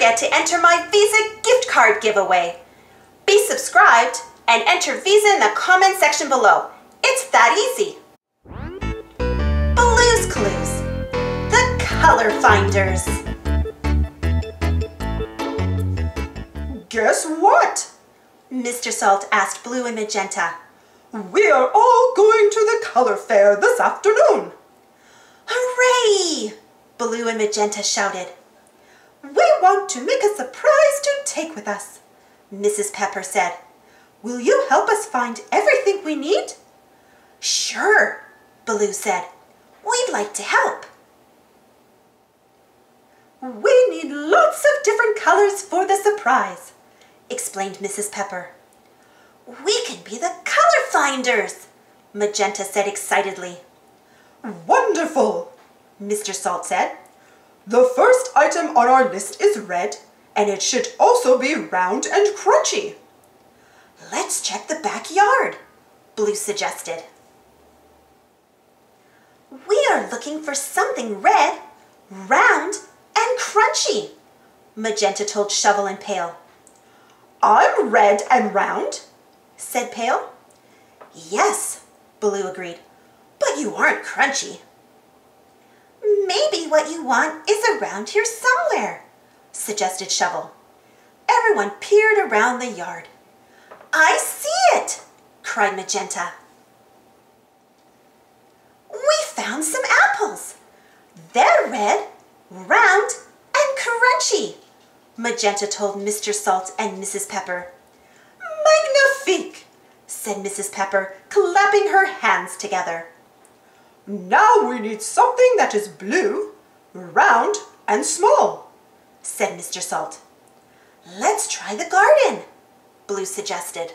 forget to enter my Visa gift card giveaway. Be subscribed and enter Visa in the comment section below. It's that easy. Blue's Clues, the color finders. Guess what? Mr. Salt asked Blue and Magenta. We are all going to the color fair this afternoon. Hooray! Blue and Magenta shouted. We want to make a surprise to take with us, Mrs. Pepper said. Will you help us find everything we need? Sure, Blue said. We'd like to help. We need lots of different colors for the surprise, explained Mrs. Pepper. We can be the color finders, Magenta said excitedly. Wonderful, Mr. Salt said. The first item on our list is red, and it should also be round and crunchy. Let's check the backyard, Blue suggested. We are looking for something red, round, and crunchy, Magenta told Shovel and Pail. I'm red and round, said Pail. Yes, Blue agreed, but you aren't crunchy. Maybe what you want is around here somewhere, suggested Shovel. Everyone peered around the yard. I see it, cried Magenta. We found some apples. They're red, round, and crunchy, Magenta told Mr. Salt and Mrs. Pepper. Magnifique, said Mrs. Pepper, clapping her hands together. Now we need something that is blue, round, and small, said Mr. Salt. Let's try the garden, Blue suggested.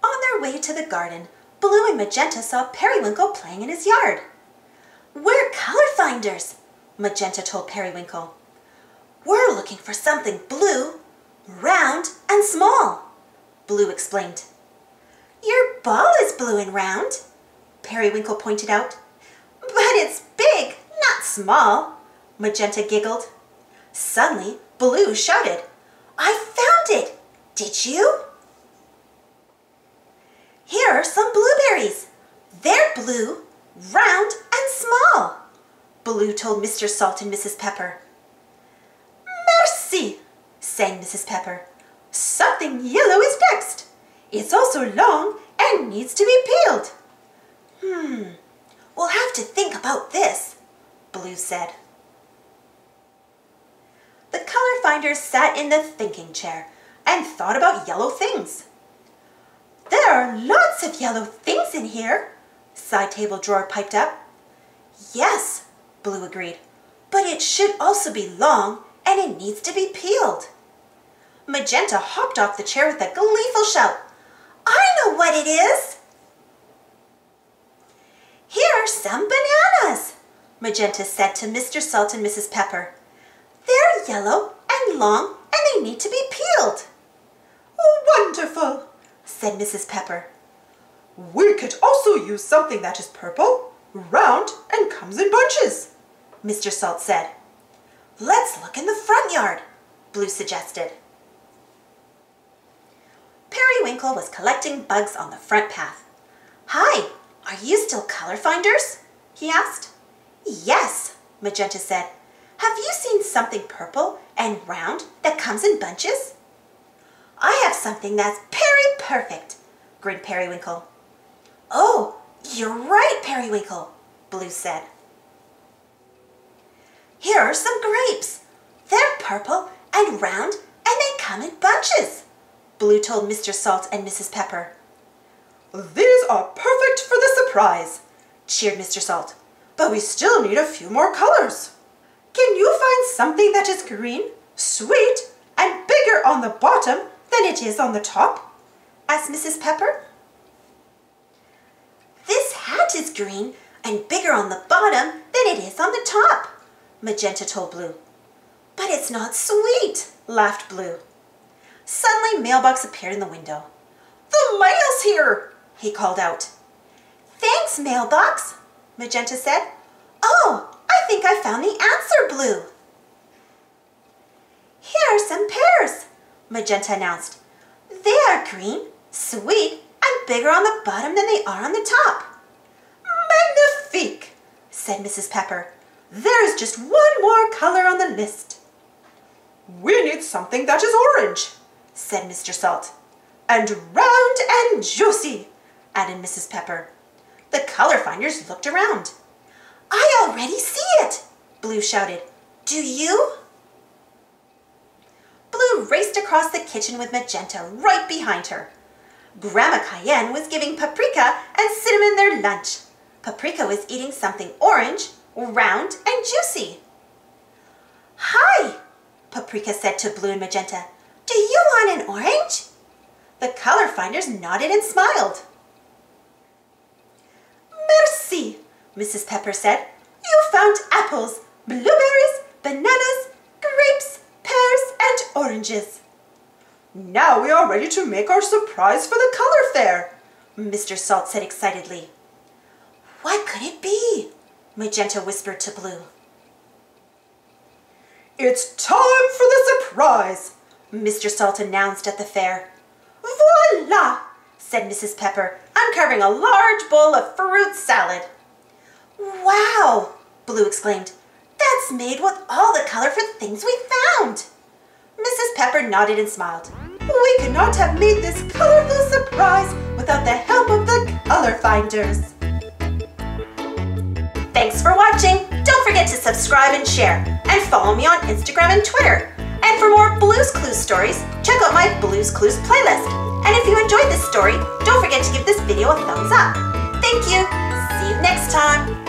On their way to the garden, Blue and Magenta saw Periwinkle playing in his yard. We're color finders, Magenta told Periwinkle. We're looking for something blue, round, and small, Blue explained. Your ball is blue and round, Periwinkle pointed out. But it's big, not small, Magenta giggled. Suddenly, Blue shouted, I found it! Did you? Here are some blueberries. They're blue, round, and small, Blue told Mr. Salt and Mrs. Pepper. Merci, sang Mrs. Pepper. Something yellow is next. It's also long and needs to be peeled. We'll have to think about this, Blue said. The color finders sat in the thinking chair and thought about yellow things. There are lots of yellow things in here, Side Table Drawer piped up. Yes, Blue agreed, but it should also be long and it needs to be peeled. Magenta hopped off the chair with a gleeful shout. I know what it is! Here are some bananas, Magenta said to Mr. Salt and Mrs. Pepper. They're yellow and long and they need to be peeled. Wonderful, said Mrs. Pepper. We could also use something that is purple, round, and comes in bunches, Mr. Salt said. Let's look in the front yard, Blue suggested. Periwinkle was collecting bugs on the front path. Hi, are you still color finders? He asked. Yes, Magenta said. Have you seen something purple and round that comes in bunches? I have something that's perfect, grinned Periwinkle. Oh, you're right, Periwinkle, Blue said. Here are some grapes. They're purple and round and they come in bunches, Blue told Mr. Salt and Mrs. Pepper. These are perfect for the surprise, cheered Mr. Salt. But we still need a few more colors. Can you find something that is green, sweet, and bigger on the bottom than it is on the top? Asked Mrs. Pepper. This hat is green and bigger on the bottom than it is on the top, Magenta told Blue. But it's not sweet, laughed Blue. Suddenly, Mailbox appeared in the window. The mail's here, he called out. Thanks, Mailbox, Magenta said. Oh, I think I found the answer, Blue. Here are some pears, Magenta announced. They are green, sweet, and bigger on the bottom than they are on the top. Magnifique, said Mrs. Pepper. There's just one more color on the list. We need something that is orange, said Mr. Salt. And round and juicy, added Mrs. Pepper. The color finders looked around. I already see it, Blue shouted. Do you? Blue raced across the kitchen with Magenta right behind her. Grandma Cayenne was giving Paprika and Cinnamon their lunch. Paprika was eating something orange, round, and juicy. Hi, Paprika said to Blue and Magenta. Do you want an orange? The color finders nodded and smiled. Merci, Mrs. Pepper said. You found apples, blueberries, bananas, grapes, pears, and oranges. Now we are ready to make our surprise for the color fair, Mr. Salt said excitedly. What could it be? Magenta whispered to Blue. It's time for the surprise, Mr. Salt announced at the fair. Voila, said Mrs. Pepper, uncovering a large bowl of fruit salad. Wow, Blue exclaimed. That's made with all the colorful things we found. Mrs. Pepper nodded and smiled. We could not have made this colorful surprise without the help of the color finders. Thanks for watching. Don't forget to subscribe and share, and follow me on Instagram and Twitter. And for more Blue's Clues stories, check out my Blue's Clues playlist. And if you enjoyed this story, don't forget to give this video a thumbs up. Thank you. See you next time.